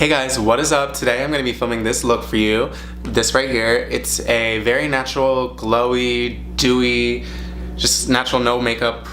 Hey guys, what is up? Today I'm going to be filming this look for you. This right here, it's a very natural, glowy, dewy, just natural no makeup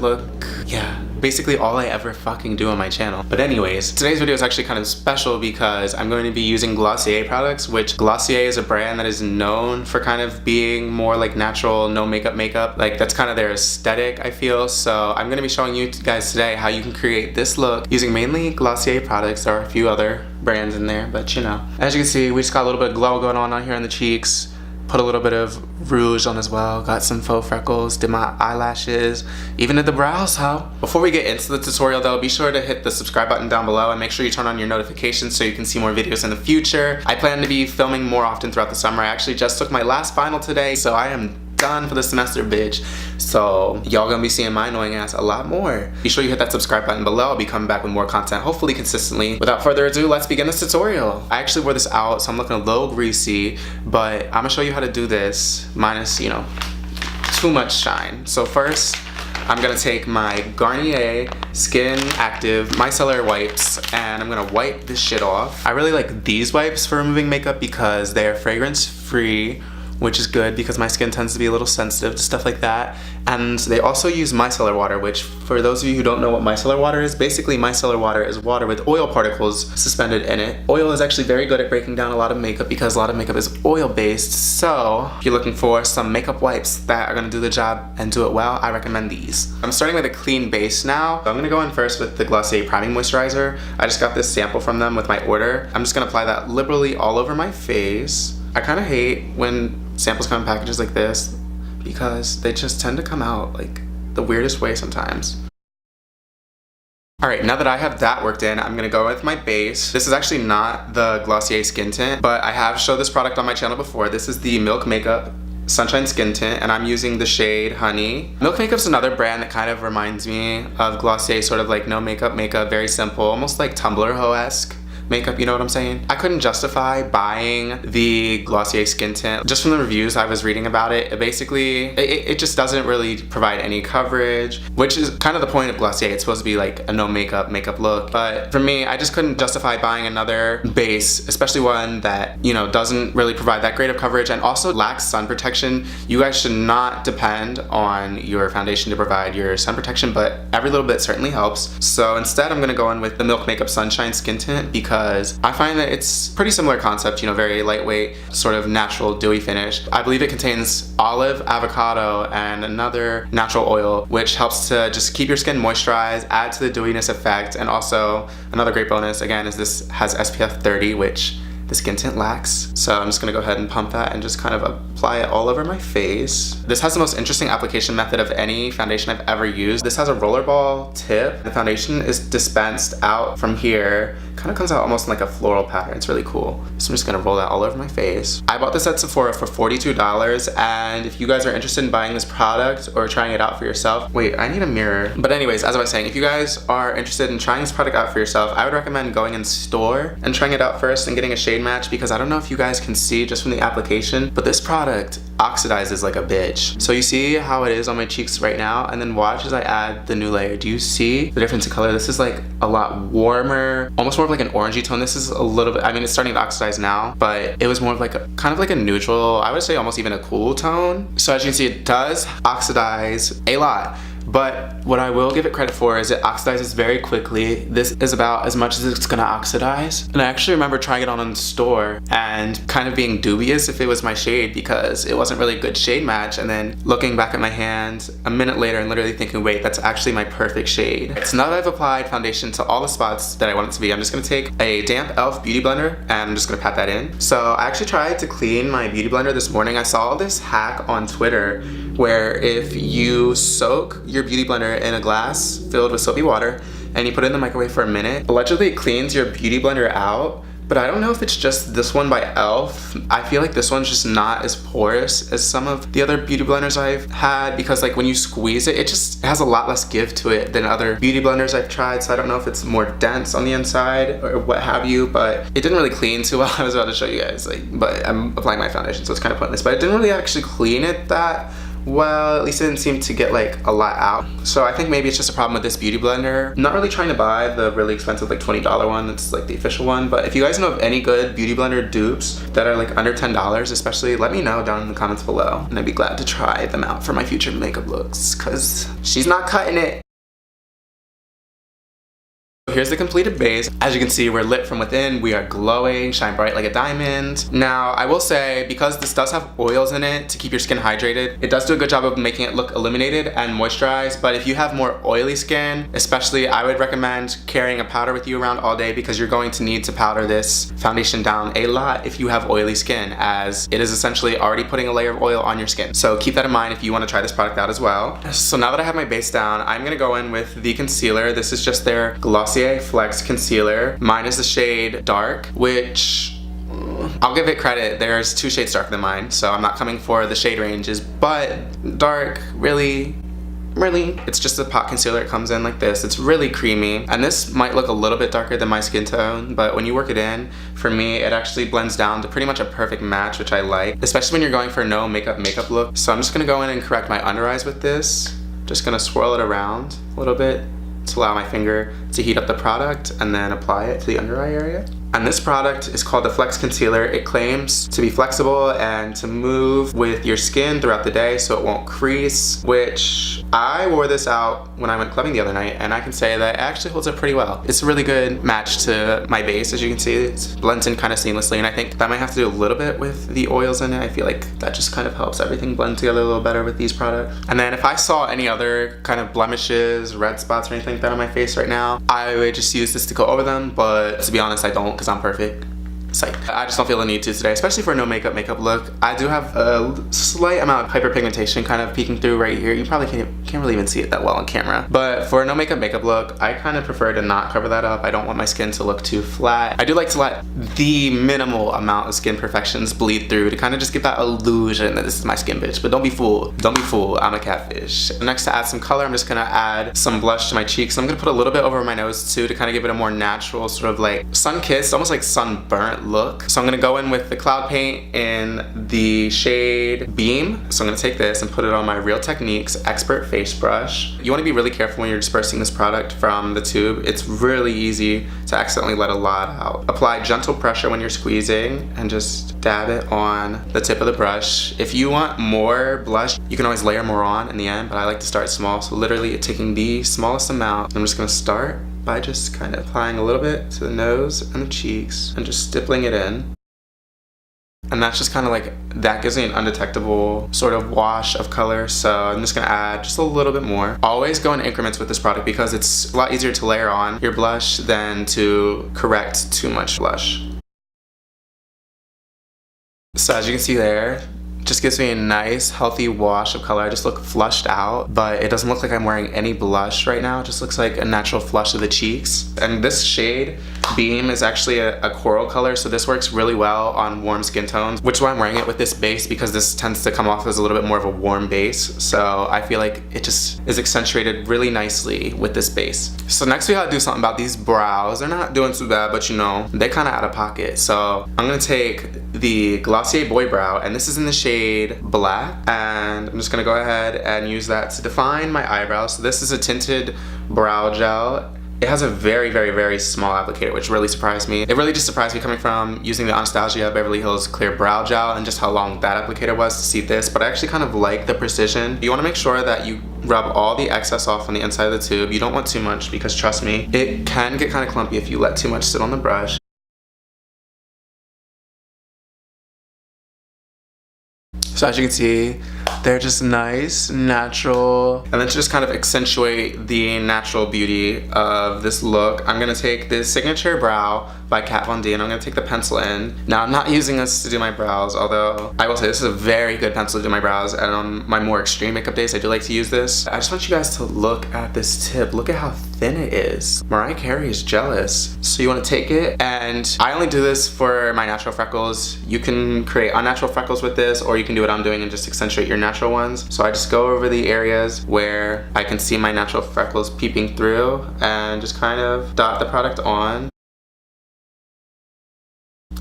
look. Yeah, basically all I ever fucking do on my channel. But anyways, today's video is actually kind of special because I'm going to be using Glossier products, which Glossier is a brand that is known for kind of being more like natural, no makeup. Like that's kind of their aesthetic, I feel. So I'm going to be showing you guys today how you can create this look using mainly Glossier products. There are a few other brands in there, but you know. As you can see, we just got a little bit of glow going on here on the cheeks. Put a little bit of rouge on as well. Got some faux freckles, did my eyelashes, even did the brows, how? Before we get into the tutorial though, be sure to hit the subscribe button down below and make sure you turn on your notifications so you can see more videos in the future. I plan to be filming more often throughout the summer. I actually just took my last final today, so I am done for the semester, bitch. So y'all gonna be seeing my annoying ass a lot more. Be sure you hit that subscribe button below. I'll be coming back with more content, hopefully consistently. Without further ado, let's begin this tutorial. I actually wore this out, so I'm looking a little greasy, but I'm gonna show you how to do this minus, you know, too much shine. So first, I'm gonna take my Garnier Skin Active Micellar wipes and I'm gonna wipe this shit off. I really like these wipes for removing makeup because they are fragrance free, which is good because my skin tends to be a little sensitive to stuff like that. And they also use micellar water, which for those of you who don't know what micellar water is, basically micellar water is water with oil particles suspended in it. Oil is actually very good at breaking down a lot of makeup because a lot of makeup is oil based. So if you're looking for some makeup wipes that are gonna do the job and do it well, I recommend these. I'm starting with a clean base now. So I'm gonna go in first with the Glossier Priming Moisturizer. I just got this sample from them with my order. I'm just gonna apply that liberally all over my face. I kind of hate when samples come in packages like this because they just tend to come out like the weirdest way sometimes. Alright, now that I have that worked in, I'm gonna go with my base. This is actually not the Glossier Skin Tint, but I have showed this product on my channel before. This is the Milk Makeup Sunshine Skin Tint, and I'm using the shade Honey. Milk Makeup's another brand that kind of reminds me of Glossier, sort of like no makeup, very simple, almost like Tumblr Ho-esque makeup, you know what I'm saying? I couldn't justify buying the Glossier Skin Tint. Just from the reviews I was reading about it, it just doesn't really provide any coverage, which is kind of the point of Glossier. It's supposed to be like a no makeup look. But for me, I just couldn't justify buying another base, especially one that, you know, doesn't really provide that great of coverage and also lacks sun protection. You guys should not depend on your foundation to provide your sun protection, but every little bit certainly helps. So instead, I'm gonna go in with the Milk Makeup Sunshine Skin Tint because I find that it's pretty similar concept, you know, very lightweight, sort of natural, dewy finish. I believe it contains olive, avocado, and another natural oil, which helps to just keep your skin moisturized, add to the dewiness effect, and also another great bonus, again, is this has SPF 30, which the Skin Tint lacks. So I'm just gonna go ahead and pump that and just kind of apply it all over my face. This has the most interesting application method of any foundation I've ever used. This has a rollerball tip. The foundation is dispensed out from here. Kind of comes out almost like a floral pattern. It's really cool. So I'm just gonna roll that all over my face. I bought this at Sephora for $42, and if you guys are interested in buying this product or trying it out for yourself, wait, I need a mirror. But anyways, as I was saying, if you guys are interested in trying this product out for yourself, I would recommend going in store and trying it out first and getting a shade match, because I don't know if you guys can see just from the application, but this product oxidizes like a bitch. So you see how it is on my cheeks right now, and then watch as I add the new layer. Do you see the difference in color? This is like a lot warmer, almost more of like an orangey tone. This is a little bit, I mean, it's starting to oxidize now, but it was more of like a kind of like a neutral, I would say almost even a cool tone. So as you can see, it does oxidize a lot. But what I will give it credit for is it oxidizes very quickly. This is about as much as it's gonna oxidize. And I actually remember trying it on in the store and kind of being dubious if it was my shade because it wasn't really a good shade match. And then looking back at my hand a minute later and literally thinking, wait, that's actually my perfect shade. So now that I've applied foundation to all the spots that I want it to be, I'm just gonna take a damp e.l.f. beauty blender and I'm just gonna pat that in. So I actually tried to clean my beauty blender this morning. I saw this hack on Twitter where if you soak your beauty blender in a glass filled with soapy water and you put it in the microwave for a minute, allegedly it cleans your beauty blender out. But I don't know if it's just this one by e.l.f. I feel like this one's just not as porous as some of the other beauty blenders I've had, because like when you squeeze it, it has a lot less give to it than other beauty blenders I've tried. So I don't know if it's more dense on the inside or what have you, but it didn't really clean too well. I was about to show you guys, like, but I'm applying my foundation, so it's kind of pointless. But it didn't really actually clean it that well, at least it didn't seem to get like a lot out. So I think maybe it's just a problem with this beauty blender. I'm not really trying to buy the really expensive like $20 one that's like the official one, but if you guys know of any good beauty blender dupes that are like under $10 especially, let me know down in the comments below, and I'd be glad to try them out for my future makeup looks, because she's not cutting it. Here's the completed base. As you can see, we're lit from within. We are glowing, shine bright like a diamond. Now, I will say, because this does have oils in it to keep your skin hydrated, it does do a good job of making it look illuminated and moisturized. But if you have more oily skin, especially, I would recommend carrying a powder with you around all day, because you're going to need to powder this foundation down a lot if you have oily skin, as it is essentially already putting a layer of oil on your skin. So keep that in mind if you want to try this product out as well. So now that I have my base down, I'm gonna go in with the concealer. This is just their Glossier Flex Concealer. Mine is the shade Dark, which I'll give it credit. There's 2 shades darker than mine, so I'm not coming for the shade ranges, but Dark, really, it's just a pot concealer. It comes in like this. It's really creamy, and this might look a little bit darker than my skin tone, but when you work it in, for me, it actually blends down to pretty much a perfect match, which I like, especially when you're going for a no makeup look. So I'm just gonna go in and correct my under eyes with this. Just gonna swirl it around a little bit to allow my finger to heat up the product and then apply it to the under eye area. And this product is called the Flex Concealer. It claims to be flexible and to move with your skin throughout the day so it won't crease, which I wore this out when I went clubbing the other night, and I can say that it actually holds up pretty well. It's a really good match to my base. As you can see, it blends in kind of seamlessly, and I think that might have to do a little bit with the oils in it. I feel like that just kind of helps everything blend together a little better with these products. And then if I saw any other kind of blemishes, red spots, or anything like that on my face right now, I would just use this to go over them, but to be honest, I don't, because I'm perfect. Psych. I just don't feel the need to today, especially for a no makeup look. I do have a slight amount of hyperpigmentation kind of peeking through right here. You probably can't really even see it that well on camera. But for a no makeup look, I kind of prefer to not cover that up. I don't want my skin to look too flat. I do like to let the minimal amount of skin perfections bleed through to kind of just give that illusion that this is my skin, bitch. But don't be fooled. Don't be fooled. I'm a catfish. Next, to add some color, I'm just gonna add some blush to my cheeks. I'm gonna put a little bit over my nose too to kind of give it a more natural sort of like sun-kissed, almost like sunburnt look. So I'm gonna go in with the cloud paint in the shade Beam. So I'm gonna take this and put it on my Real Techniques Expert Face Brush. You wanna be really careful when you're dispersing this product from the tube. It's really easy to accidentally let a lot out. Apply gentle pressure when you're squeezing and just dab it on the tip of the brush. If you want more blush, you can always layer more on in the end, but I like to start small. So literally taking the smallest amount, I'm just gonna start by just kind of applying a little bit to the nose and the cheeks and just stippling it in. And that's just kind of like, that gives me an undetectable sort of wash of color. So I'm just gonna add just a little bit more. Always go in increments with this product because it's a lot easier to layer on your blush than to correct too much blush. So as you can see there, just gives me a nice healthy wash of color. I just look flushed out, but it doesn't look like I'm wearing any blush right now. It just looks like a natural flush of the cheeks. And this shade Beam is actually a coral color, so this works really well on warm skin tones, which is why I'm wearing it with this base, because this tends to come off as a little bit more of a warm base. So I feel like it just is accentuated really nicely with this base. So next we gotta do something about these brows. They're not doing too bad, but you know, they're kind of out of pocket. So I'm gonna take the Glossier Boy Brow, and this is in the shade Black, and I'm just gonna go ahead and use that to define my eyebrows. So this is a tinted brow gel. It has a very, very, very small applicator, which really surprised me. It really just surprised me coming from using the Anastasia Beverly Hills Clear Brow Gel and just how long that applicator was to see this, but I actually kind of like the precision. You wanna make sure that you rub all the excess off on the inside of the tube. You don't want too much because trust me, it can get kind of clumpy if you let too much sit on the brush. So as you can see, they're just nice, natural, and then to just kind of accentuate the natural beauty of this look, I'm gonna take this Signature Brow by Kat Von D, and I'm gonna take the pencil in. Now, I'm not using this to do my brows, although I will say this is a very good pencil to do my brows, and on my more extreme makeup days, I do like to use this. I just want you guys to look at this tip. Look at how thin it is. Mariah Carey is jealous. So you wanna take it, and I only do this for my natural freckles. You can create unnatural freckles with this, or you can do what I'm doing and just accentuate your natural ones. So I just go over the areas where I can see my natural freckles peeping through and just kind of dot the product on.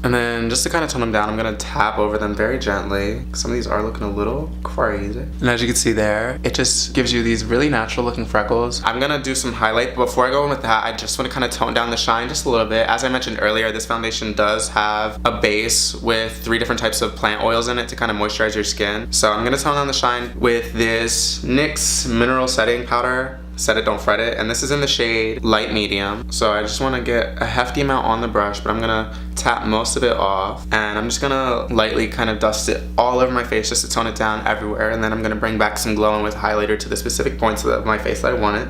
And then just to kind of tone them down, I'm gonna tap over them very gently. Some of these are looking a little crazy. And as you can see there, it just gives you these really natural looking freckles. I'm gonna do some highlight, but before I go in with that, I just wanna kind of tone down the shine just a little bit. As I mentioned earlier, this foundation does have a base with 3 different types of plant oils in it to kind of moisturize your skin. So I'm gonna tone down the shine with this NYX Mineral Setting Powder. Set it, don't fret it, and this is in the shade light medium. So I just want to get a hefty amount on the brush, but I'm gonna tap most of it off, and I'm just gonna lightly kind of dust it all over my face just to tone it down everywhere, and then I'm gonna bring back some glowing with highlighter to the specific points of my face that I want it.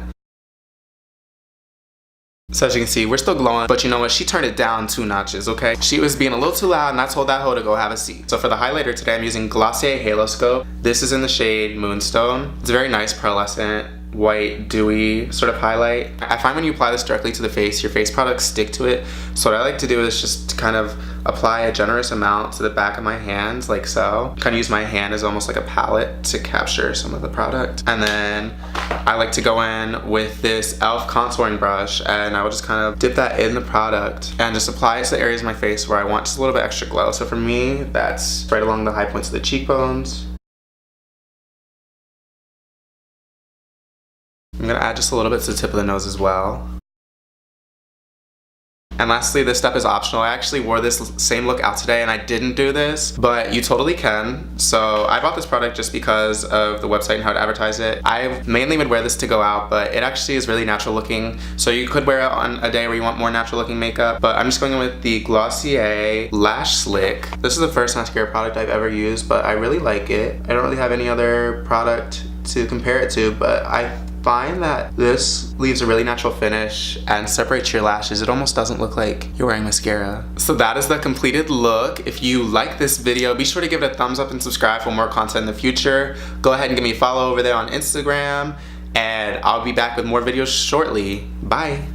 So as you can see, we're still glowing, but you know what? She turned it down 2 notches, okay? She was being a little too loud, and I told that hoe to go have a seat. So for the highlighter today, I'm using Glossier Haloscope. This is in the shade Moonstone. It's a very nice pearlescent, white, dewy sort of highlight. I find when you apply this directly to the face, your face products stick to it. So what I like to do is just kind of apply a generous amount to the back of my hands, like so. Kind of use my hand as almost like a palette to capture some of the product. And then I like to go in with this e.l.f. contouring brush, and I will just kind of dip that in the product and just apply it to the areas of my face where I want just a little bit extra glow. So for me, that's right along the high points of the cheekbones. I'm gonna add just a little bit to the tip of the nose as well. And lastly, this step is optional. I actually wore this same look out today and I didn't do this, but you totally can. So I bought this product just because of the website and how to advertise it. I mainly would wear this to go out, but it actually is really natural looking. So you could wear it on a day where you want more natural looking makeup, but I'm just going in with the Glossier Lash Slick. This is the first mascara product I've ever used, but I really like it. I don't really have any other product to compare it to, but I find that this leaves a really natural finish and separates your lashes. It almost doesn't look like you're wearing mascara. So that is the completed look. If you like this video, be sure to give it a thumbs up and subscribe for more content in the future. Go ahead and give me a follow over there on Instagram, and I'll be back with more videos shortly. Bye.